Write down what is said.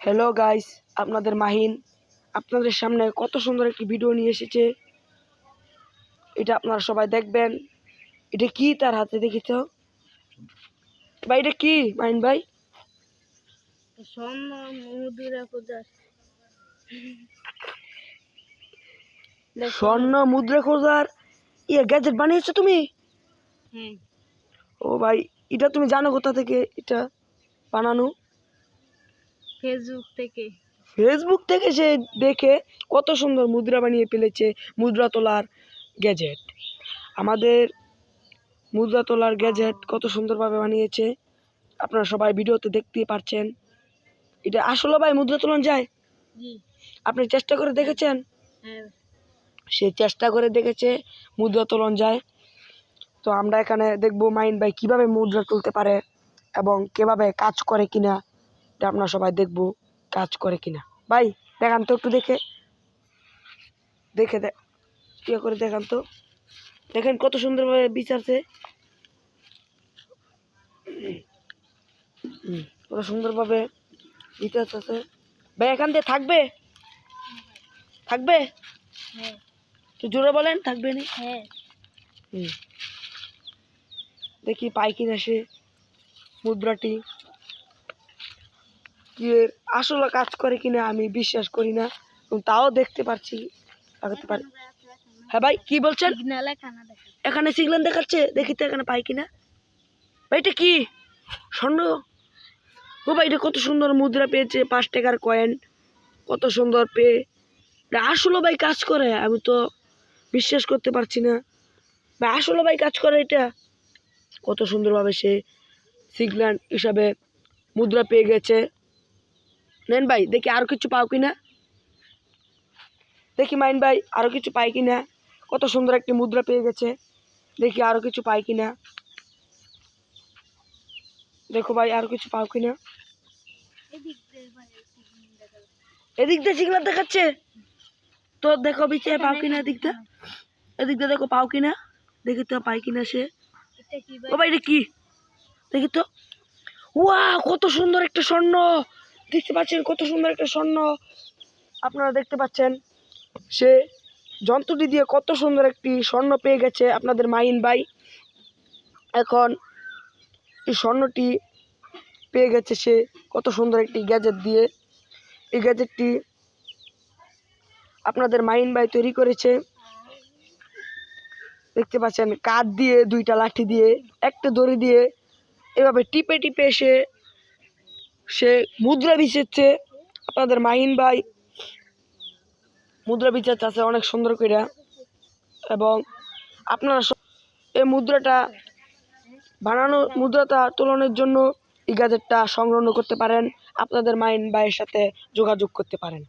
Hello guys, আপনাদের মাহিন আপনাদের সামনে কত সুন্দর একটি ভিডিও নিয়ে এসেছে। এটা আপনারা সবাই দেখবেন। এটা কি তার হাতে দেখি তো ভাই, এটা কি মাহিন ভাই? স্বর্ণ মুদ্রা খোঁজার গ্যাজেট বানিয়েছো তুমি? ও ভাই, এটা তুমি জানো কোথা থেকে এটা বানানো? ফেসবুক থেকে সে দেখে কত সুন্দর মুদ্রা বানিয়ে ফেলেছে। মুদ্রা তোলার গ্যাজেট, আমাদের মুদ্রা তোলার গ্যাজেট কত সুন্দরভাবে বানিয়েছে। আপনারা সবাই ভিডিওতে দেখতেই পাচ্ছেন। এটা আসলে ভাই মুদ্রা তোলন যায়? আপনি চেষ্টা করে দেখেছেন? সে চেষ্টা করে দেখেছে মুদ্রা তোলন যায়। তো আমরা এখানে দেখবো মাইন ভাই কিভাবে মুদ্রা তুলতে পারে এবং কিভাবে কাজ করে কিনা। এটা আপনারা সবাই দেখবো কাজ করে কিনা। ভাই দেখান তো, একটু দেখে ইয়ে করে দেখান তো। দেখেন কত সুন্দরভাবে বিচারছে, কত সুন্দরভাবে বিচারছে। ভাই এখান দিয়ে থাকবে তো জোরে বলেন, থাকবে না? দেখি পাই কিনা সে মুদ্রাটি কি আসলে কাজ করে কিনা। আমি বিশ্বাস করি না, তাও দেখতে পাচ্ছি, লাগাতে পারি। হ্যাঁ ভাই, কি বলছেন? এখানে সিগন্যাল দেখাচ্ছে, দেখি তো এখানে পাই কিনা। ভাই এটা কি স্বর্ণ? ও ভাই, এটা কত সুন্দর মুদ্রা পেয়েছে, 5 টাকার কয়েন, কত সুন্দর পেয়ে। আসলে ভাই কাজ করে, আমি তো বিশ্বাস করতে পারছি না ভাই। আসলে ভাই কাজ করে এটা। কত সুন্দরভাবে সে সিগন্যাল হিসাবে মুদ্রা পেয়ে গেছে। নেন ভাই, দেখি আরো কিছু পাও কিনা। দেখি মাইন ভাই আরো কিছু পাই কিনা। কত সুন্দর একটি মুদ্রা পেয়ে গেছে, দেখি আরো কিছু পাই কিনা। দেখো ভাই আরো কিছু পাও কিনা। এদিক দিয়ে সিগন্যাল দেখাচ্ছে তো, দেখো বিচে পাও কিনা। এদিক দিয়ে দেখো পাও কিনা, দেখি তো পাই কিনা সে। ও ভাই এটা কি দেখি তো। ওয়া, কত সুন্দর একটা স্বর্ণ, দেখতে পাচ্ছেন কত সুন্দর একটা স্বর্ণ। আপনারা দেখতে পাচ্ছেন সে যন্ত্রটি দিয়ে কত সুন্দর একটি স্বর্ণ পেয়ে গেছে আপনাদের মাহিন ভাই। এখন এই স্বর্ণটি পেয়ে গেছে সে কত সুন্দর একটি গ্যাজেট দিয়ে। এই গ্যাজেটটি আপনাদের মাহিন ভাই তৈরি করেছে। দেখতে পাচ্ছেন কাঠ দিয়ে, 2টা লাঠি দিয়ে, একটা দড়ি দিয়ে এভাবে টিপে টিপে সে মুদ্রা বিছাচ্ছে। আপনাদের মাহিন ভাই মুদ্রা বিচারতে আছে অনেক সুন্দর করে। এবং আপনারা এই মুদ্রাটা মুদ্রাটা তোলনের জন্য এই গ্যাজেটটা সংগ্রহ করতে পারেন, আপনাদের মাহিন ভাইয়ের সাথে যোগাযোগ করতে পারেন।